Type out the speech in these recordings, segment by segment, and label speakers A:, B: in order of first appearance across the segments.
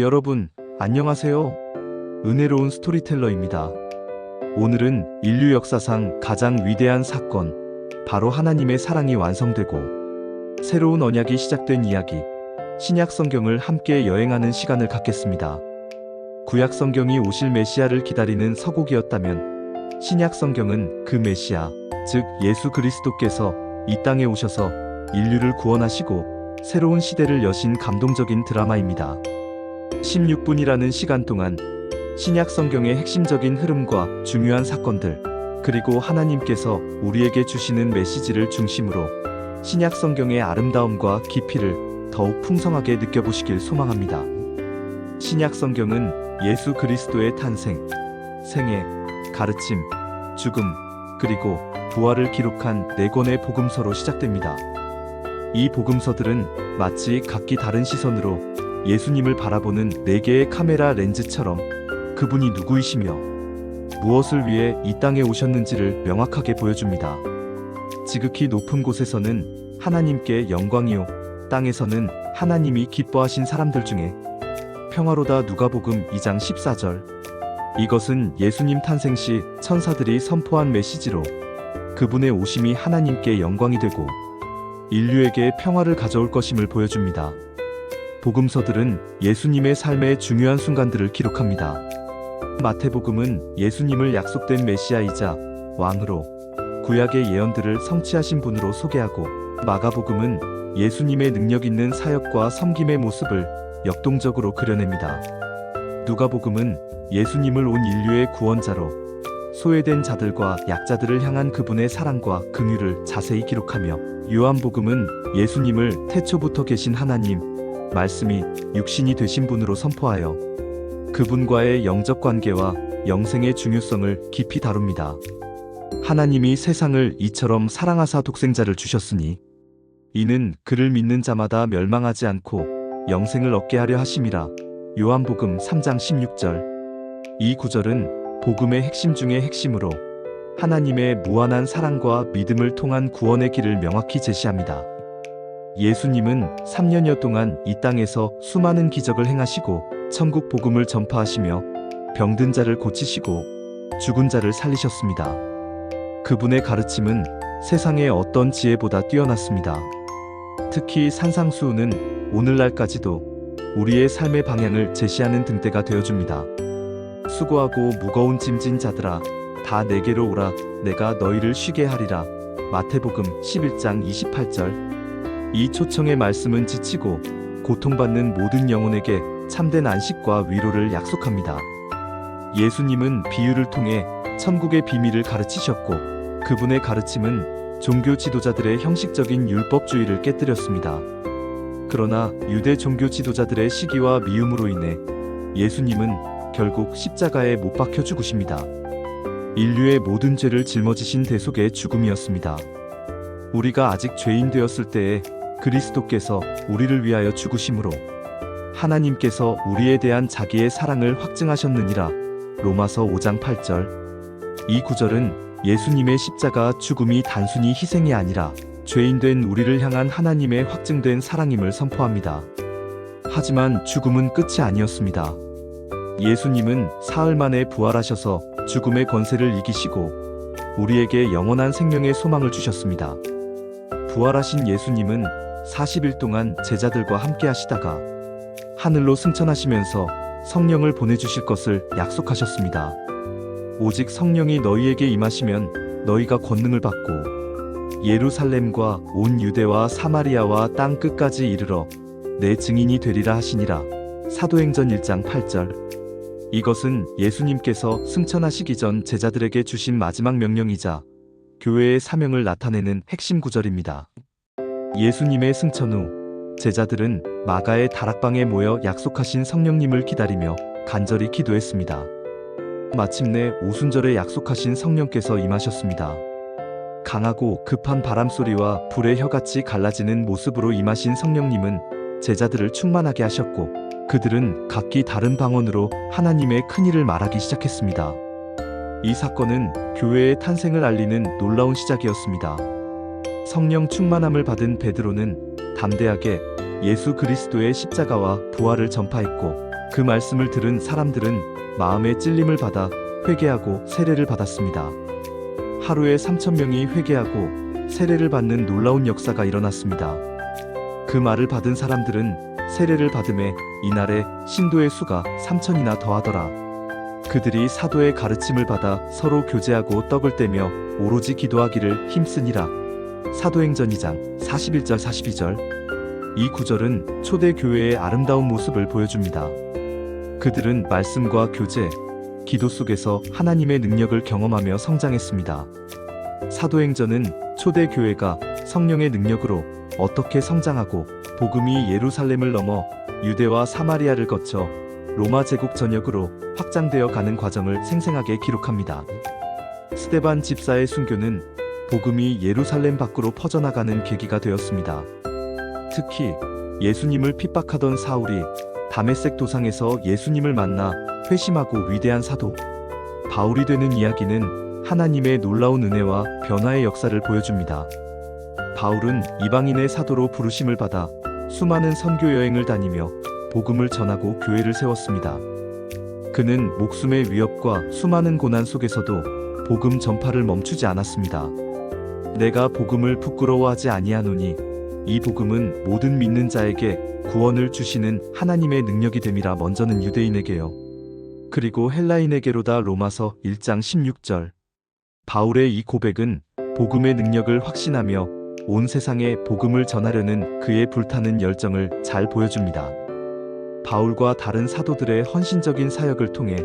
A: 여러분, 안녕하세요. 은혜로운 스토리텔러입니다. 오늘은 인류 역사상 가장 위대한 사건, 바로 하나님의 사랑이 완성되고 새로운 언약이 시작된 이야기, 신약 성경을 함께 여행하는 시간을 갖겠습니다. 구약 성경이 오실 메시아를 기다리는 서곡이었다면 신약 성경은 그 메시아, 즉 예수 그리스도께서 이 땅에 오셔서 인류를 구원하시고 새로운 시대를 여신 감동적인 드라마입니다. 16분이라는 시간 동안 신약 성경의 핵심적인 흐름과 중요한 사건들, 그리고 하나님께서 우리에게 주시는 메시지를 중심으로 신약 성경의 아름다움과 깊이를 더욱 풍성하게 느껴보시길 소망합니다. 신약 성경은 예수 그리스도의 탄생, 생애, 가르침, 죽음, 그리고 부활을 기록한 4권의 복음서로 시작됩니다. 이 복음서들은 마치 각기 다른 시선으로 예수님을 바라보는 4개의 카메라 렌즈처럼 그분이 누구이시며 무엇을 위해 이 땅에 오셨는지를 명확하게 보여줍니다. 지극히 높은 곳에서는 하나님께 영광이요, 땅에서는 하나님이 기뻐하신 사람들 중에 평화로다. 누가복음 2장 14절. 이것은 예수님 탄생 시 천사들이 선포한 메시지로 그분의 오심이 하나님께 영광이 되고 인류에게 평화를 가져올 것임을 보여줍니다. 복음서들은 예수님의 삶의 중요한 순간들을 기록합니다. 마태복음은 예수님을 약속된 메시아이자 왕으로 구약의 예언들을 성취하신 분으로 소개하고, 마가복음은 예수님의 능력 있는 사역과 섬김의 모습을 역동적으로 그려냅니다. 누가복음은 예수님을 온 인류의 구원자로 소외된 자들과 약자들을 향한 그분의 사랑과 긍휼을 자세히 기록하며, 요한복음은 예수님을 태초부터 계신 하나님, 말씀이 육신이 되신 분으로 선포하여 그분과의 영적 관계와 영생의 중요성을 깊이 다룹니다. 하나님이 세상을 이처럼 사랑하사 독생자를 주셨으니 이는 그를 믿는 자마다 멸망하지 않고 영생을 얻게 하려 하심이라. 요한복음 3장 16절. 이 구절은 복음의 핵심 중의 핵심으로 하나님의 무한한 사랑과 믿음을 통한 구원의 길을 명확히 제시합니다. 예수님은 3년여 동안 이 땅에서 수많은 기적을 행하시고 천국 복음을 전파하시며 병든 자를 고치시고 죽은 자를 살리셨습니다. 그분의 가르침은 세상의 어떤 지혜보다 뛰어났습니다. 특히 산상수훈은 오늘날까지도 우리의 삶의 방향을 제시하는 등대가 되어줍니다. 수고하고 무거운 짐진 자들아, 다 내게로 오라, 내가 너희를 쉬게 하리라. 마태복음 11장 28절. 이 초청의 말씀은 지치고 고통받는 모든 영혼에게 참된 안식과 위로를 약속합니다. 예수님은 비유를 통해 천국의 비밀을 가르치셨고, 그분의 가르침은 종교 지도자들의 형식적인 율법주의를 깨뜨렸습니다. 그러나 유대 종교 지도자들의 시기와 미움으로 인해 예수님은 결국 십자가에 못 박혀 죽으십니다. 인류의 모든 죄를 짊어지신 대속의 죽음이었습니다. 우리가 아직 죄인 되었을 때에 그리스도께서 우리를 위하여 죽으심으로 하나님께서 우리에 대한 자기의 사랑을 확증하셨느니라. 로마서 5장 8절. 이 구절은 예수님의 십자가 죽음이 단순히 희생이 아니라 죄인된 우리를 향한 하나님의 확증된 사랑임을 선포합니다. 하지만 죽음은 끝이 아니었습니다. 예수님은 사흘 만에 부활하셔서 죽음의 권세를 이기시고 우리에게 영원한 생명의 소망을 주셨습니다. 부활하신 예수님은 40일 동안 제자들과 함께 하시다가 하늘로 승천하시면서 성령을 보내주실 것을 약속하셨습니다. 오직 성령이 너희에게 임하시면 너희가 권능을 받고 예루살렘과 온 유대와 사마리아와 땅 끝까지 이르러 내 증인이 되리라 하시니라. 사도행전 1장 8절. 이것은 예수님께서 승천하시기 전 제자들에게 주신 마지막 명령이자 교회의 사명을 나타내는 핵심 구절입니다. 예수님의 승천 후 제자들은 마가의 다락방에 모여 약속하신 성령님을 기다리며 간절히 기도했습니다. 마침내 오순절에 약속하신 성령께서 임하셨습니다. 강하고 급한 바람소리와 불의 혀같이 갈라지는 모습으로 임하신 성령님은 제자들을 충만하게 하셨고, 그들은 각기 다른 방언으로 하나님의 큰일을 말하기 시작했습니다. 이 사건은 교회의 탄생을 알리는 놀라운 시작이었습니다. 성령 충만함을 받은 베드로는 담대하게 예수 그리스도의 십자가와 부활을 전파했고, 그 말씀을 들은 사람들은 마음에 찔림을 받아 회개하고 세례를 받았습니다. 하루에 3,000명이 회개하고 세례를 받는 놀라운 역사가 일어났습니다. 그 말을 받은 사람들은 세례를 받음에 이날에 신도의 수가 3,000이나 더하더라. 그들이 사도의 가르침을 받아 서로 교제하고 떡을 떼며 오로지 기도하기를 힘쓰니라. 사도행전 2장 41절 42절. 이 구절은 초대 교회의 아름다운 모습을 보여줍니다. 그들은 말씀과 교제, 기도 속에서 하나님의 능력을 경험하며 성장했습니다. 사도행전은 초대 교회가 성령의 능력으로 어떻게 성장하고 복음이 예루살렘을 넘어 유대와 사마리아를 거쳐 로마 제국 전역으로 확장되어 가는 과정을 생생하게 기록합니다. 스데반 집사의 순교는 복음이 예루살렘 밖으로 퍼져나가는 계기가 되었습니다. 특히 예수님을 핍박하던 사울이 다메섹 도상에서 예수님을 만나 회심하고 위대한 사도 바울이 되는 이야기는 하나님의 놀라운 은혜와 변화의 역사를 보여줍니다. 바울은 이방인의 사도로 부르심을 받아 수많은 선교 여행을 다니며 복음을 전하고 교회를 세웠습니다. 그는 목숨의 위협과 수많은 고난 속에서도 복음 전파를 멈추지 않았습니다. 내가 복음을 부끄러워하지 아니하노니 이 복음은 모든 믿는 자에게 구원을 주시는 하나님의 능력이 됨이라. 먼저는 유대인에게요. 그리고 헬라인에게로다. 로마서 1장 16절. 바울의 이 고백은 복음의 능력을 확신하며 온 세상에 복음을 전하려는 그의 불타는 열정을 잘 보여줍니다. 바울과 다른 사도들의 헌신적인 사역을 통해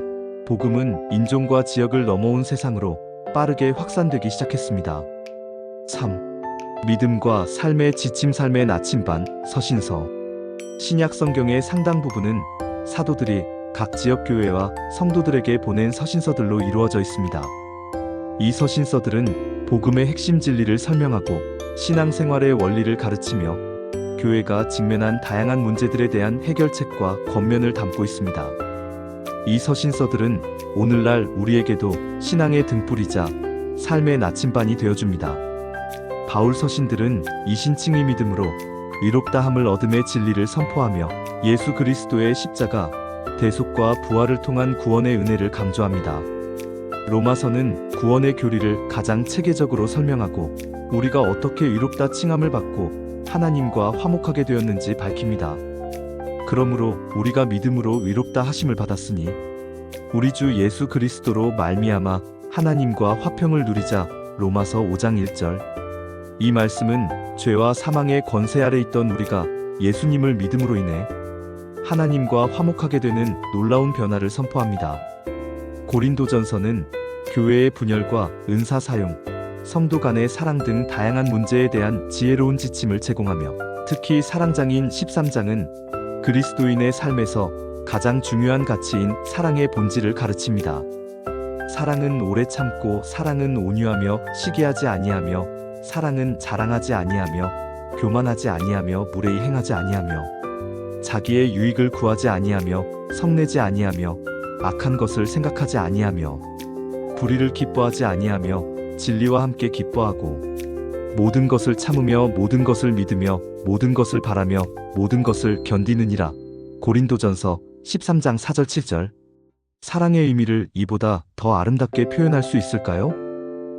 A: 복음은 인종과 지역을 넘어온 세상으로 빠르게 확산되기 시작했습니다. 3. 믿음과 삶의 지침. 삶의 나침반. 서신서. 신약 성경의 상당 부분은 사도들이 각 지역 교회와 성도들에게 보낸 서신서들로 이루어져 있습니다. 이 서신서들은 복음의 핵심 진리를 설명하고 신앙생활의 원리를 가르치며 교회가 직면한 다양한 문제들에 대한 해결책과 권면을 담고 있습니다. 이 서신서들은 오늘날 우리에게도 신앙의 등불이자 삶의 나침반이 되어줍니다. 바울 서신들은 이신칭의 믿음으로 의롭다함을 얻음의 진리를 선포하며 예수 그리스도의 십자가, 대속과 부활을 통한 구원의 은혜를 강조합니다. 로마서는 구원의 교리를 가장 체계적으로 설명하고 우리가 어떻게 의롭다 칭함을 받고 하나님과 화목하게 되었는지 밝힙니다. 그러므로 우리가 믿음으로 의롭다 하심을 받았으니 우리 주 예수 그리스도로 말미암아 하나님과 화평을 누리자. 로마서 5장 1절. 이 말씀은 죄와 사망의 권세 아래 있던 우리가 예수님을 믿음으로 인해 하나님과 화목하게 되는 놀라운 변화를 선포합니다. 고린도전서는 교회의 분열과 은사 사용, 성도 간의 사랑 등 다양한 문제에 대한 지혜로운 지침을 제공하며 특히 사랑장인 13장은 그리스도인의 삶에서 가장 중요한 가치인 사랑의 본질을 가르칩니다. 사랑은 오래 참고 사랑은 온유하며 시기하지 아니하며 사랑은 자랑하지 아니하며 교만하지 아니하며 무례히 행하지 아니하며 자기의 유익을 구하지 아니하며 성내지 아니하며 악한 것을 생각하지 아니하며 불의를 기뻐하지 아니하며 진리와 함께 기뻐하고 모든 것을 참으며 모든 것을 믿으며 모든 것을 바라며 모든 것을 견디느니라. 고린도전서 13장 4절 7절. 사랑의 의미를 이보다 더 아름답게 표현할 수 있을까요?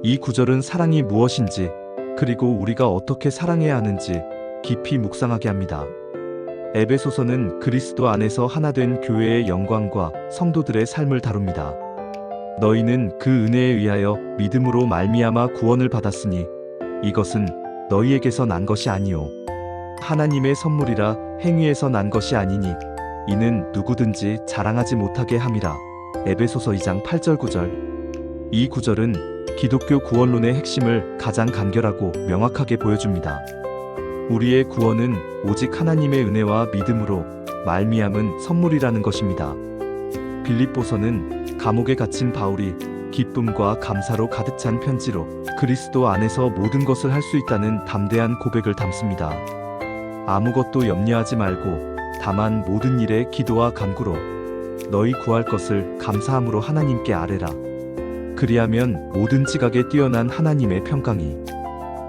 A: 이 구절은 사랑이 무엇인지 그리고 우리가 어떻게 사랑해야 하는지 깊이 묵상하게 합니다. 에베소서는 그리스도 안에서 하나 된 교회의 영광과 성도들의 삶을 다룹니다. 너희는 그 은혜에 의하여 믿음으로 말미암아 구원을 받았으니 이것은 너희에게서 난 것이 아니요 하나님의 선물이라. 행위에서 난 것이 아니니 이는 누구든지 자랑하지 못하게 함이라. 에베소서 2장 8절 9절. 이 구절은 기독교 구원론의 핵심을 가장 간결하고 명확하게 보여줍니다. 우리의 구원은 오직 하나님의 은혜와 믿음으로 말미암은 선물이라는 것입니다. 빌립보서는 감옥에 갇힌 바울이 기쁨과 감사로 가득 찬 편지로 그리스도 안에서 모든 것을 할 수 있다는 담대한 고백을 담습니다. 아무것도 염려하지 말고 다만 모든 일에 기도와 간구로 너희 구할 것을 감사함으로 하나님께 아뢰라. 그리하면 모든 지각에 뛰어난 하나님의 평강이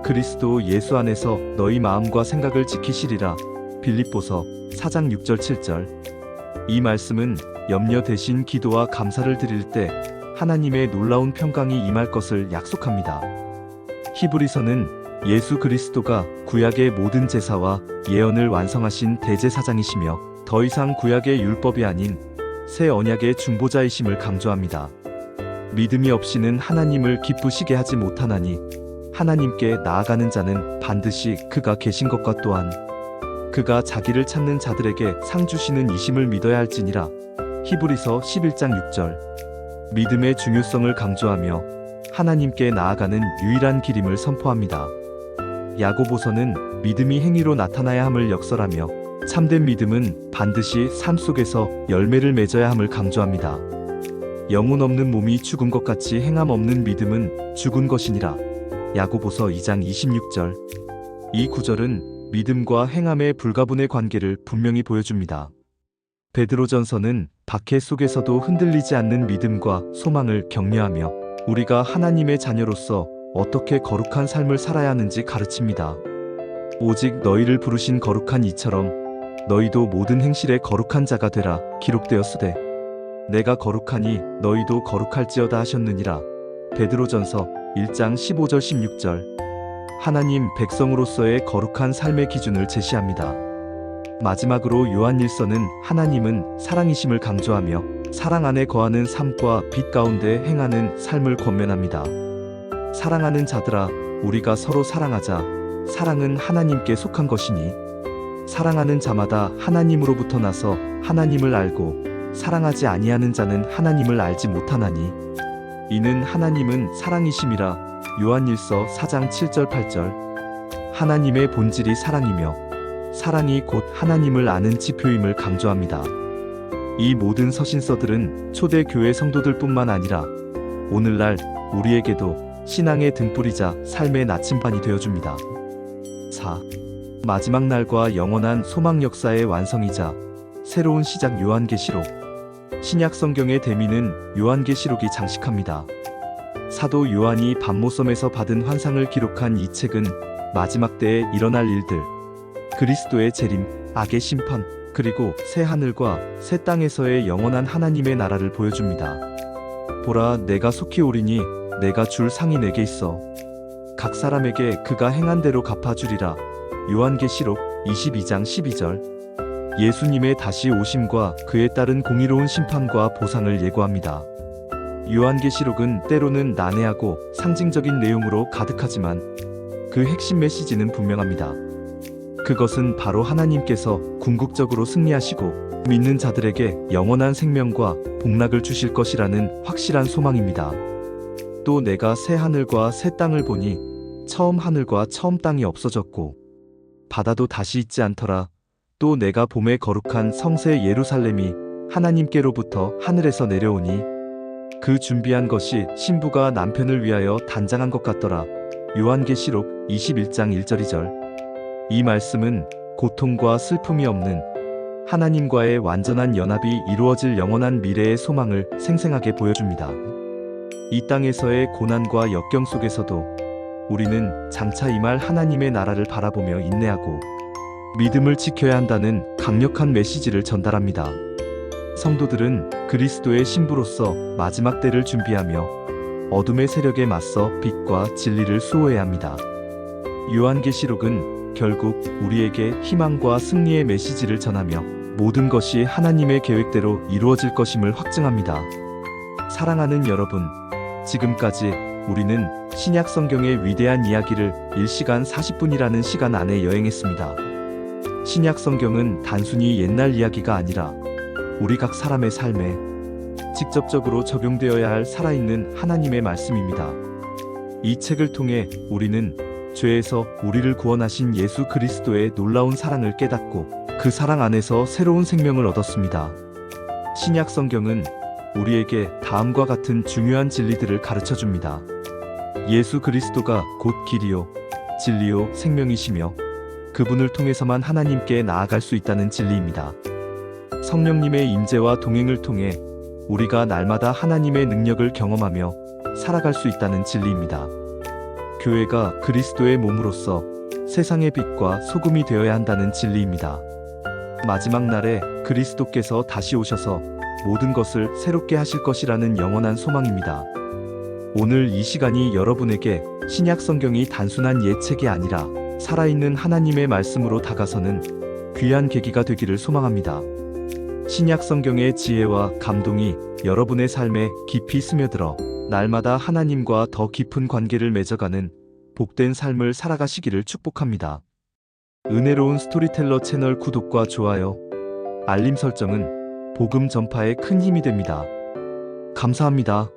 A: 그리스도 예수 안에서 너희 마음과 생각을 지키시리라. 빌립보서 4장 6절 7절. 이 말씀은 염려 대신 기도와 감사를 드릴 때 하나님의 놀라운 평강이 임할 것을 약속합니다. 히브리서는 예수 그리스도가 구약의 모든 제사와 예언을 완성하신 대제사장이시며 더 이상 구약의 율법이 아닌 새 언약의 중보자이심을 강조합니다. 믿음이 없이는 하나님을 기쁘시게 하지 못하나니 하나님께 나아가는 자는 반드시 그가 계신 것과 또한 그가 자기를 찾는 자들에게 상 주시는 이심을 믿어야 할지니라. 히브리서 11장 6절. 믿음의 중요성을 강조하며 하나님께 나아가는 유일한 길임을 선포합니다. 야고보서는 믿음이 행위로 나타나야 함을 역설하며 참된 믿음은 반드시 삶 속에서 열매를 맺어야 함을 강조합니다. 영혼 없는 몸이 죽은 것 같이 행함 없는 믿음은 죽은 것이니라. 야고보서 2장 26절. 이 구절은 믿음과 행함의 불가분의 관계를 분명히 보여줍니다. 베드로전서는 박해 속에서도 흔들리지 않는 믿음과 소망을 격려하며 우리가 하나님의 자녀로서 어떻게 거룩한 삶을 살아야 하는지 가르칩니다. 오직 너희를 부르신 거룩한 이처럼 너희도 모든 행실에 거룩한 자가 되라 기록되었으되 내가 거룩하니 너희도 거룩할지어다 하셨느니라. 베드로전서 1장 15절 16절. 하나님 백성으로서의 거룩한 삶의 기준을 제시합니다. 마지막으로 요한일서는 하나님은 사랑이심을 강조하며 사랑 안에 거하는 삶과 빛 가운데 행하는 삶을 권면합니다. 사랑하는 자들아, 우리가 서로 사랑하자. 사랑은 하나님께 속한 것이니 사랑하는 자마다 하나님으로부터 나서 하나님을 알고 사랑하지 아니하는 자는 하나님을 알지 못하나니 이는 하나님은 사랑이심이라. 요한일서 4장 7절 8절. 하나님의 본질이 사랑이며 사랑이 곧 하나님을 아는 지표임을 강조합니다. 이 모든 서신서들은 초대 교회 성도들뿐만 아니라 오늘날 우리에게도 신앙의 등불이자 삶의 나침반이 되어줍니다. 4. 마지막 날과 영원한 소망 역사의 완성이자 새로운 시작 요한계시록. 신약 성경의 대미는 요한계시록이 장식합니다. 사도 요한이 밤모섬에서 받은 환상을 기록한 이 책은 마지막 때에 일어날 일들, 그리스도의 재림, 악의 심판, 그리고 새 하늘과 새 땅에서의 영원한 하나님의 나라를 보여줍니다. 보라, 내가 속히 오리니 내가 줄 상이 내게 있어. 각 사람에게 그가 행한 대로 갚아주리라. 요한계시록 22장 12절. 예수님의 다시 오심과 그에 따른 공의로운 심판과 보상을 예고합니다. 요한계시록은 때로는 난해하고 상징적인 내용으로 가득하지만 그 핵심 메시지는 분명합니다. 그것은 바로 하나님께서 궁극적으로 승리하시고 믿는 자들에게 영원한 생명과 복락을 주실 것이라는 확실한 소망입니다. 또 내가 새 하늘과 새 땅을 보니 처음 하늘과 처음 땅이 없어졌고 바다도 다시 있지 않더라. 또 내가 봄에 거룩한 성새 예루살렘이 하나님께로부터 하늘에서 내려오니 그 준비한 것이 신부가 남편을 위하여 단장한 것 같더라. 요한계시록 21장 1절 2절. 이 말씀은 고통과 슬픔이 없는 하나님과의 완전한 연합이 이루어질 영원한 미래의 소망을 생생하게 보여줍니다. 이 땅에서의 고난과 역경 속에서도 우리는 장차 임할 하나님의 나라를 바라보며 인내하고 믿음을 지켜야 한다는 강력한 메시지를 전달합니다. 성도들은 그리스도의 신부로서 마지막 때를 준비하며 어둠의 세력에 맞서 빛과 진리를 수호해야 합니다. 요한계시록은 결국 우리에게 희망과 승리의 메시지를 전하며 모든 것이 하나님의 계획대로 이루어질 것임을 확증합니다. 사랑하는 여러분, 지금까지 우리는 신약 성경의 위대한 이야기를 1시간 40분이라는 시간 안에 여행했습니다. 신약 성경은 단순히 옛날 이야기가 아니라 우리 각 사람의 삶에 직접적으로 적용되어야 할 살아있는 하나님의 말씀입니다. 이 책을 통해 우리는 죄에서 우리를 구원하신 예수 그리스도의 놀라운 사랑을 깨닫고 그 사랑 안에서 새로운 생명을 얻었습니다. 신약 성경은 우리에게 다음과 같은 중요한 진리들을 가르쳐 줍니다. 예수 그리스도가 곧 길이요, 진리요, 생명이시며 그분을 통해서만 하나님께 나아갈 수 있다는 진리입니다. 성령님의 임재와 동행을 통해 우리가 날마다 하나님의 능력을 경험하며 살아갈 수 있다는 진리입니다. 교회가 그리스도의 몸으로서 세상의 빛과 소금이 되어야 한다는 진리입니다. 마지막 날에 그리스도께서 다시 오셔서 모든 것을 새롭게 하실 것이라는 영원한 소망입니다. 오늘 이 시간이 여러분에게 신약 성경이 단순한 예책이 아니라 살아있는 하나님의 말씀으로 다가서는 귀한 계기가 되기를 소망합니다. 신약 성경의 지혜와 감동이 여러분의 삶에 깊이 스며들어 날마다 하나님과 더 깊은 관계를 맺어가는 복된 삶을 살아가시기를 축복합니다. 은혜로운 스토리텔러 채널 구독과 좋아요, 알림 설정은 복음 전파에 큰 힘이 됩니다. 감사합니다.